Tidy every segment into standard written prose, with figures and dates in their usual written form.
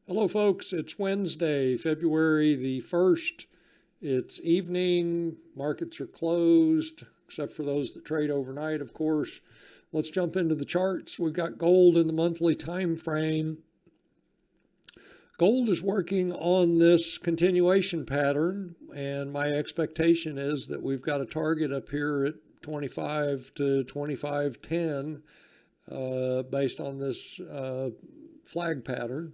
Hello, folks. It's Wednesday, February the 1st. It's evening. Markets are closed, except for those that trade overnight, of course. Let's jump into the charts. We've got gold in the monthly time frame. Gold is working on this continuation pattern, and my expectation is that we've got a target up here at 25 to 25.10 based on this flag pattern.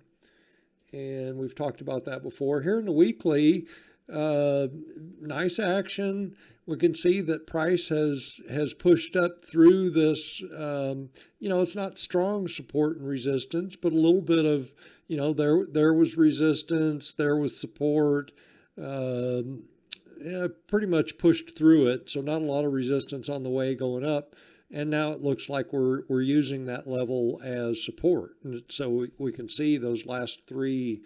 And we've talked about that before. Here in the weekly, nice action. We can see that price has pushed up through this, it's not strong support and resistance, but a little bit of, there was resistance, there was support, pretty much pushed through it. So not a lot of resistance on the way going up. And now it looks like we're using that level as support. And so we can see those last three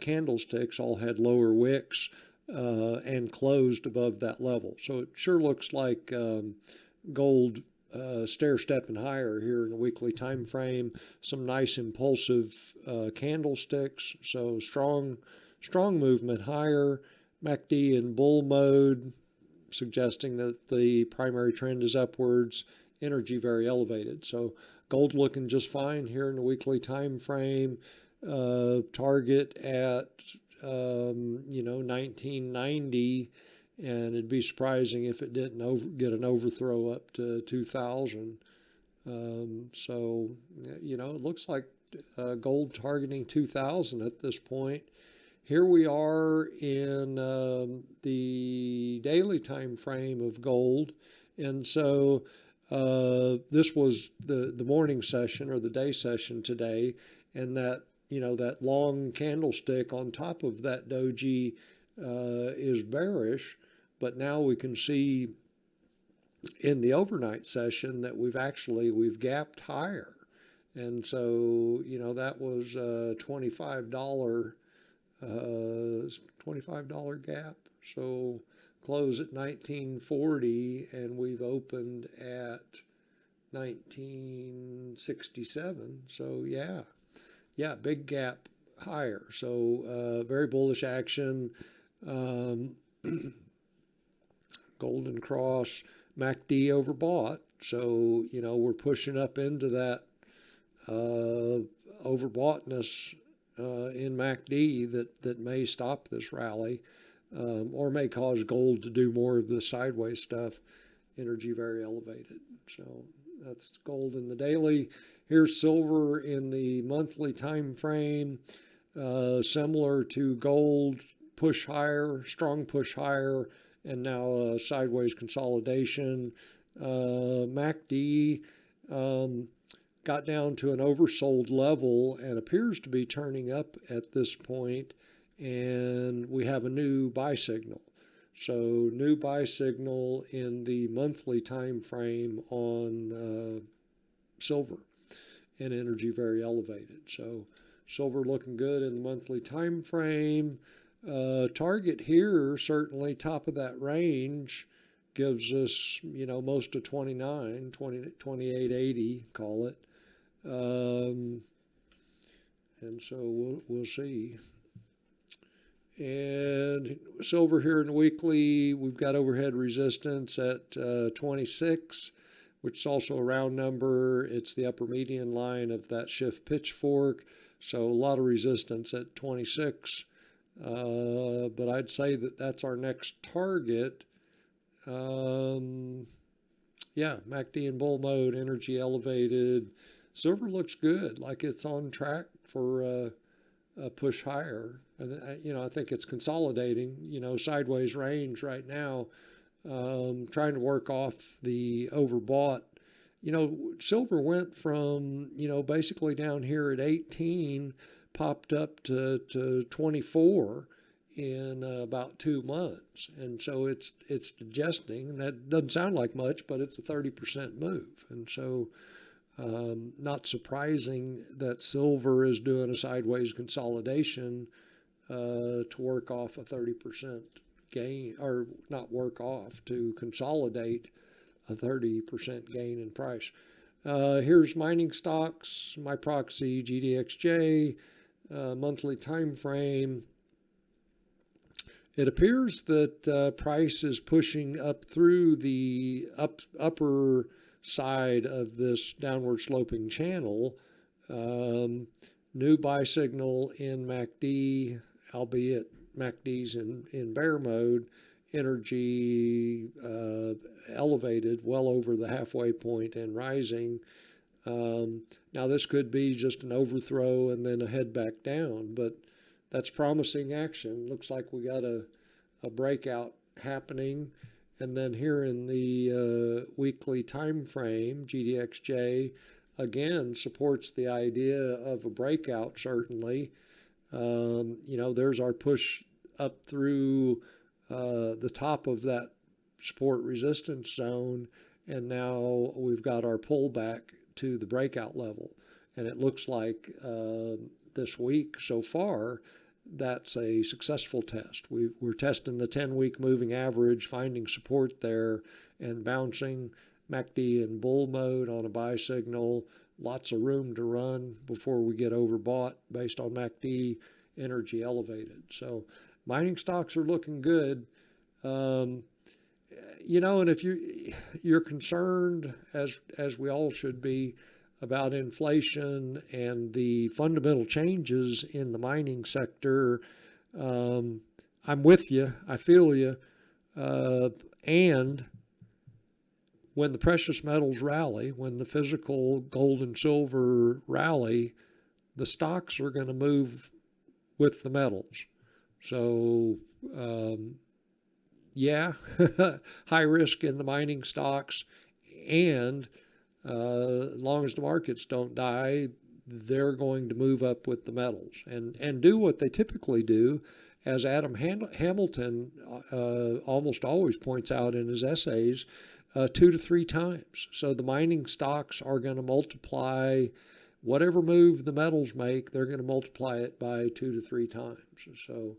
candlesticks all had lower wicks and closed above that level. So it sure looks like gold stair-stepping higher here in the weekly time frame. Some nice impulsive candlesticks. So strong movement higher. MACD in bull mode, suggesting that the primary trend is upwards. Energy very elevated. So gold looking just fine here in the weekly time frame. Target at 1990, and it'd be surprising if it didn't get an overthrow up to 2000. It looks like gold targeting 2000 at this point. Here we are in the daily time frame of gold, and so this was the morning session or the day session today, and that that long candlestick on top of that doji is bearish, but now we can see in the overnight session that we've gapped higher, and so that was $25 gap. So close at 1940, and we've opened at 1967. So yeah, big gap higher. So very bullish action. Golden cross, MACD overbought. So we're pushing up into that overboughtness in MACD that may stop this rally, or may cause gold to do more of the sideways stuff. Energy very elevated. So that's gold in the daily. Here's silver in the monthly time frame. Similar to gold, push higher, strong push higher, and now sideways consolidation. MACD got down to an oversold level and appears to be turning up at this point, and we have a new buy signal. So new buy signal in the monthly time frame on silver, and energy very elevated. So silver looking good in the monthly time frame. Target here, certainly top of that range, gives us most of 28.80, call it. And so we'll see. And silver here in the weekly, we've got overhead resistance at 26, which is also a round number. It's the upper median line of that shift pitchfork. So a lot of resistance at 26. But I'd say that that's our next target. MACD in bull mode, energy elevated. Silver looks good, like it's on track for a push higher. I think it's consolidating, sideways range right now, trying to work off the overbought. Silver went from, basically down here at 18, popped up to 24 in about 2 months. And so it's digesting, and that doesn't sound like much, but it's a 30% move. And so not surprising that silver is doing a sideways consolidation to work off a 30% gain, or not work off, to consolidate a 30% gain in price. Here's mining stocks, my proxy GDXJ. monthly time frame, it appears that price is pushing up through the upper side of this downward sloping channel. New buy signal in MACD, albeit MACD's in bear mode. Energy elevated well over the halfway point and rising. Now this could be just an overthrow and then a head back down, but that's promising action. Looks like we got a breakout happening. And then here in the weekly time frame, GDXJ again supports the idea of a breakout, certainly. There's our push up through the top of that support resistance zone, and now we've got our pullback to the breakout level. And it looks like this week so far, that's a successful test. We're testing the 10-week moving average, finding support there, and bouncing. MACD in bull mode on a buy signal. Lots of room to run before we get overbought based on MACD. Energy elevated. So mining stocks are looking good. And if you're concerned, as we all should be, about inflation and the fundamental changes in the mining sector, I'm with you. I feel you. And when the precious metals rally, when the physical gold and silver rally, the stocks are going to move with the metals. So, high risk in the mining stocks, and as long as the markets don't die, they're going to move up with the metals and do what they typically do, as Adam Hamilton almost always points out in his essays, 2 to 3 times. So the mining stocks are going to multiply whatever move the metals make, they're going to multiply it by 2 to 3 times. So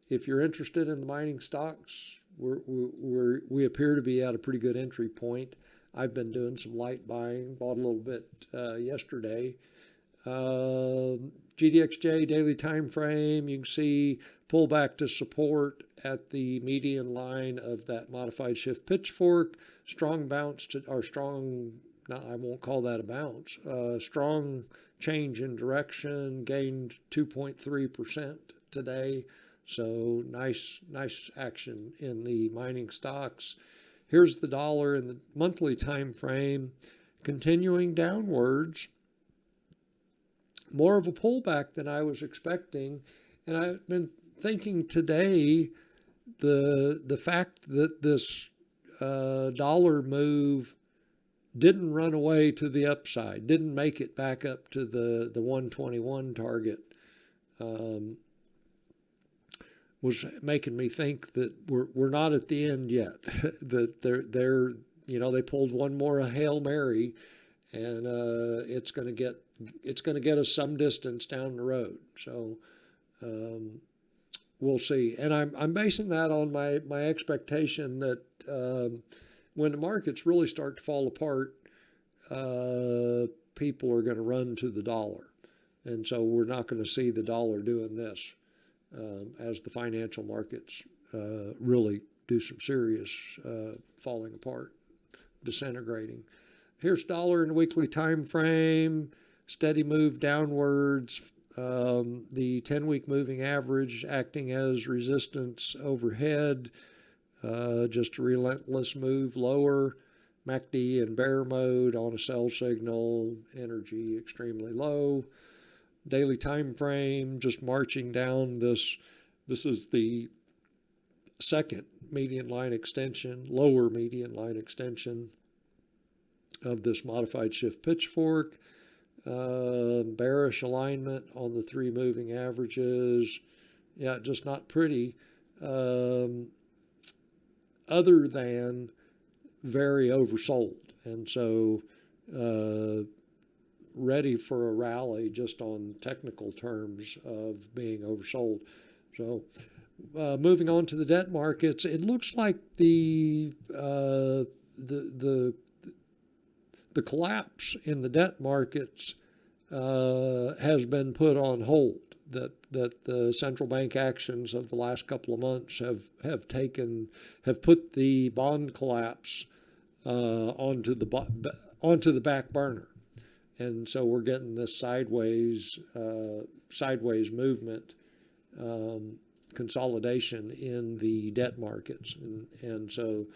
if you're interested in the mining stocks, we appear to be at a pretty good entry point. I've been doing some light buying, bought a little bit yesterday. GDXJ daily time frame, you can see pullback to support at the median line of that modified shift pitchfork. Strong bounce to, or strong, I won't call that a bounce, strong change in direction, gained 2.3% today. So nice action in the mining stocks. Here's the dollar in the monthly time frame, continuing downwards. More of a pullback than I was expecting. And I've been thinking today, the fact that this dollar move didn't run away to the upside, didn't make it back up to the 121 target, was making me think that we're not at the end yet. That they're they pulled one more Hail Mary, and it's going to get us some distance down the road. So we'll see. And I'm basing that on my expectation that when the markets really start to fall apart, people are going to run to the dollar, and so we're not going to see the dollar doing this. As the financial markets really do some serious falling apart, disintegrating. Here's dollar in the weekly time frame, steady move downwards. The 10-week moving average acting as resistance overhead, just a relentless move lower. MACD in bear mode on a sell signal, energy extremely low. Daily time frame, just marching down this. This is the second median line extension, lower median line extension of this modified shift pitchfork. Bearish alignment on the 3 moving averages. Yeah, just not pretty. Other than very oversold. And so ready for a rally just on technical terms of being oversold. So moving on to the debt markets, it looks like the collapse in the debt markets has been put on hold. That the central bank actions of the last couple of months have put the bond collapse onto the back burner, and so we're getting this sideways movement, consolidation in the debt markets, and so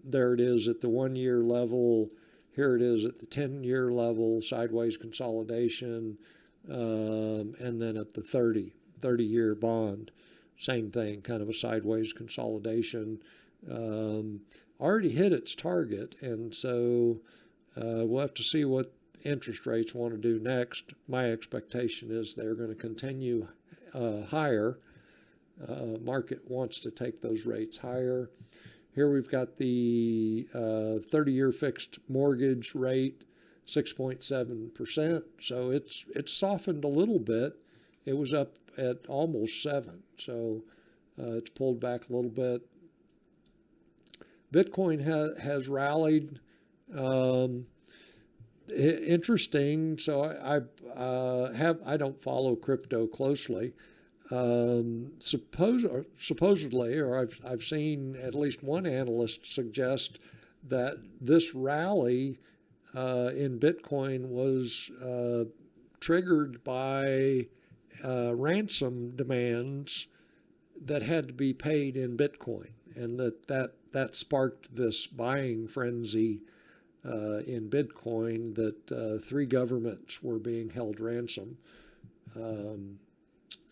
there it is at the 1-year level. Here it is at the 10-year level, sideways consolidation, and then at the 30-year bond, same thing, kind of a sideways consolidation. Already hit its target, and so we'll have to see what interest rates want to do next. My expectation is they're going to continue higher. Market wants to take those rates higher. Here we've got the 30-year fixed mortgage rate, 6.7%. So it's softened a little bit. It was up at almost 7. So it's pulled back a little bit. Bitcoin has rallied. Interesting. So I don't follow crypto closely. Supposedly, or I've seen at least one analyst suggest that this rally in Bitcoin was triggered by ransom demands that had to be paid in Bitcoin, and that sparked this buying frenzy in Bitcoin, that 3 governments were being held ransom.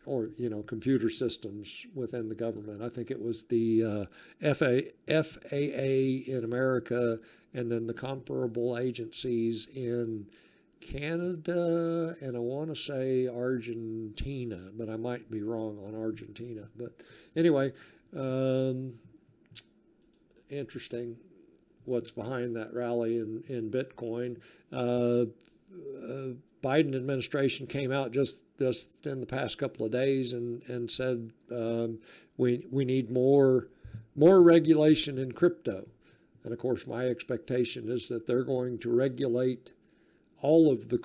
Or computer systems within the government. I think it was the FAA in America, and then the comparable agencies in Canada, and I want to say Argentina, but I might be wrong on Argentina. But anyway, interesting what's behind that rally in Bitcoin. Biden administration came out just in the past couple of days and said we need more regulation in crypto. And of course, my expectation is that they're going to regulate all of the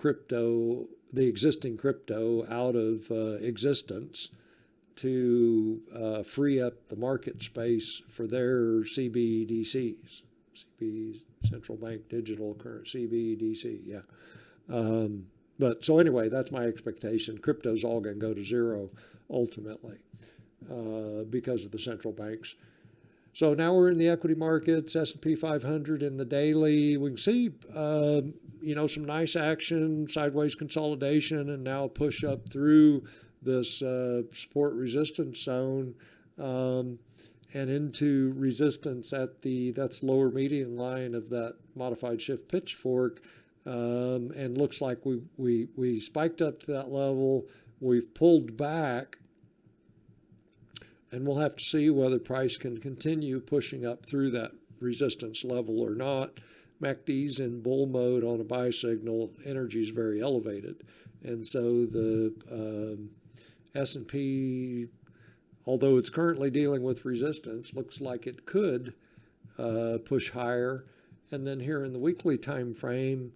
existing crypto out of existence to free up the market space for their CBDCs, central bank digital currency, CBDC, yeah. But so anyway, that's my expectation. Crypto's all going to go to zero ultimately because of the central banks. So now we're in the equity markets, S&P 500 in the daily. We can see, some nice action, sideways consolidation, and now push up through this support resistance zone and into resistance at that's lower median line of that modified shift pitch fork. And looks like we spiked up to that level. We've pulled back, and we'll have to see whether price can continue pushing up through that resistance level or not. MACD's in bull mode on a buy signal. Energy is very elevated, and so the S&P, although it's currently dealing with resistance, looks like it could push higher. And then here in the weekly time frame,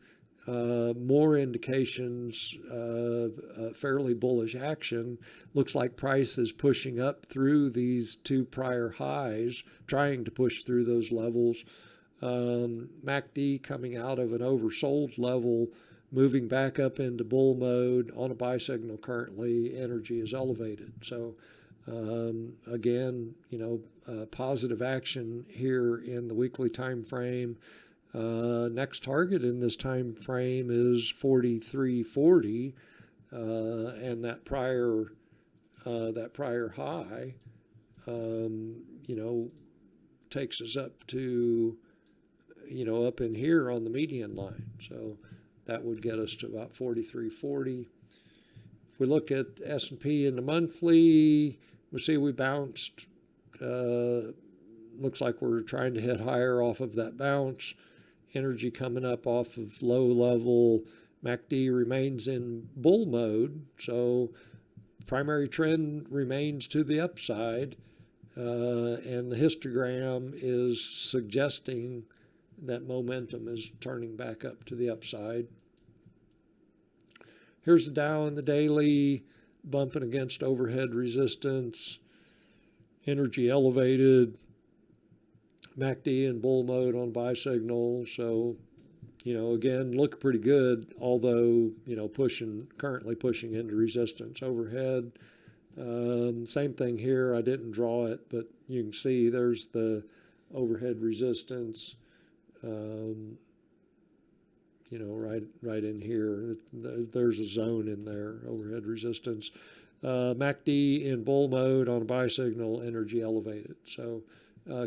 more indications of fairly bullish action. Looks like price is pushing up through these 2 prior highs, trying to push through those levels. MACD coming out of an oversold level, moving back up into bull mode on a buy signal currently. Energy is elevated. So again, positive action here in the weekly time frame. Next target in this time frame is 43.40, and that prior high, takes us up to, up in here on the median line. So that would get us to about 43.40. If we look at S&P in the monthly, we see we bounced. Looks like we're trying to hit higher off of that bounce. Energy coming up off of low level. MACD remains in bull mode, so primary trend remains to the upside, and the histogram is suggesting that momentum is turning back up to the upside. Here's the Dow on the daily, bumping against overhead resistance, energy elevated, MACD in bull mode on buy signal. So, again, look pretty good, although, currently pushing into resistance overhead. Same thing here. I didn't draw it, but you can see there's the overhead resistance, right in here. There's a zone in there, overhead resistance. MACD in bull mode on a buy signal, energy elevated. So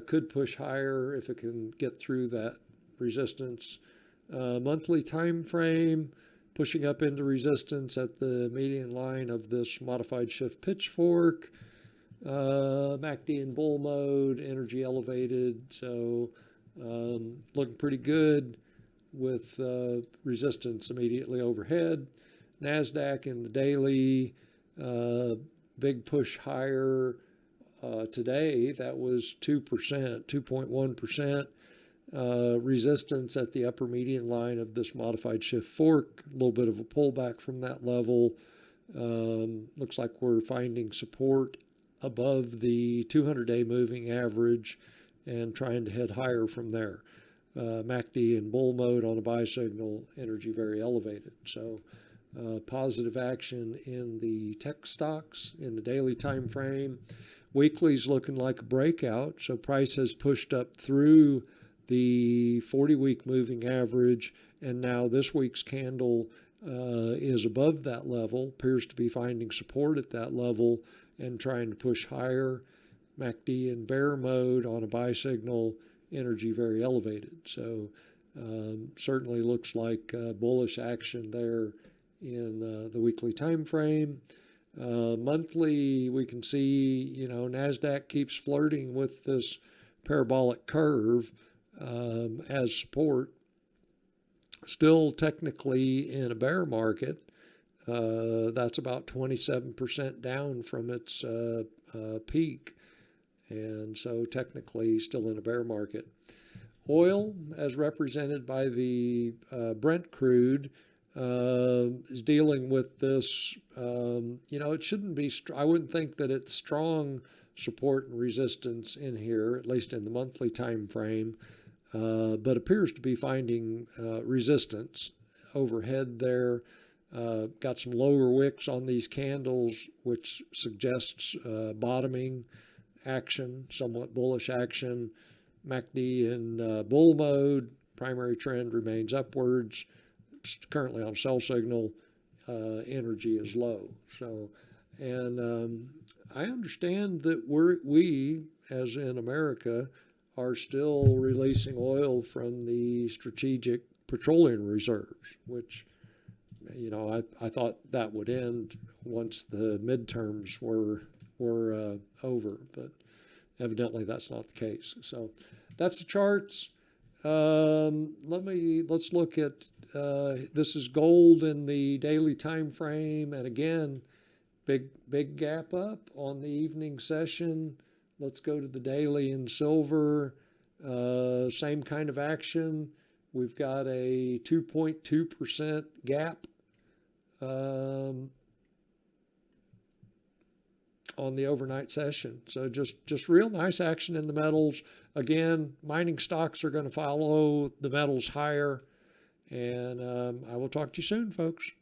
could push higher if it can get through that resistance. Monthly time frame, pushing up into resistance at the median line of this modified shift pitchfork. MACD in bull mode, energy elevated. So looking pretty good with resistance immediately overhead. NASDAQ in the daily, big push higher today. That was 2%, 2.1%. Resistance at the upper median line of this modified shift fork, a little bit of a pullback from that level. Looks like we're finding support above the 200-day moving average and trying to head higher from there. MACD in bull mode on a buy signal, energy very elevated. So positive action in the tech stocks in the daily time frame. Weekly's looking like a breakout. So price has pushed up through the 40-week moving average, and now this week's candle is above that level, appears to be finding support at that level and trying to push higher. MACD in bear mode on a buy signal, energy very elevated. So certainly looks like bullish action there in the weekly time frame. Monthly, we can see, NASDAQ keeps flirting with this parabolic curve as support. Still technically in a bear market. That's about 27% down from its peak. And so technically still in a bear market. Oil, as represented by the Brent crude, is dealing with this. It shouldn't be, I wouldn't think that it's strong support and resistance in here, at least in the monthly time frame, but appears to be finding resistance overhead there. Got some lower wicks on these candles, which suggests bottoming action, somewhat bullish action. MACD in bull mode, primary trend remains upwards. It's currently on sell signal. Energy is low. So, and I understand that we, as in America, are still releasing oil from the strategic petroleum reserves, which, I thought that would end once the midterms were over, but evidently that's not the case. So that's the charts. Let's look at this is gold in the daily time frame, and again, big gap up on the evening session. Let's go to the daily in silver. Same kind of action. We've got a 2.2% gap on the overnight session. So just real nice action in the metals. Again, mining stocks are going to follow the metals higher. And I will talk to you soon, folks.